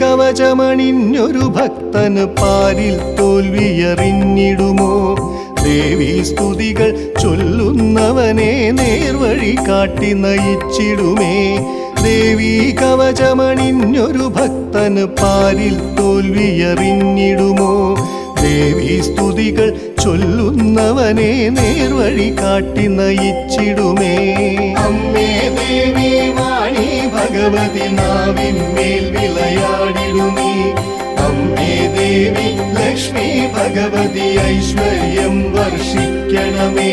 കവചമണിഞ്ഞൊരു ഭക്തന് പാരിൽ തോൽവിയറിഞ്ഞിടുമോ? ദേവീ സ്തുതികൾ ചൊല്ലുന്നവനെ നേർവഴി കാട്ടി നയിച്ചിടുമേ. ദേവീ കവചമണിഞ്ഞൊരു ഭക്തന് പാരിൽ തോൽവിയറിഞ്ഞിടുമോ? ദേവീ സ്തുതികൾ ചൊല്ലുന്നവനെ നേർവഴി കാട്ടി നയിച്ചിടുമേ. അമ്മേ ദേവി വാണി ഭഗവതി നാവിന്മേൽ വിളയാടിടുമീ. അമ്മേ ദേവി ലക്ഷ്മി ഭഗവതി ഐശ്വര്യം വർഷിക്കണമേ.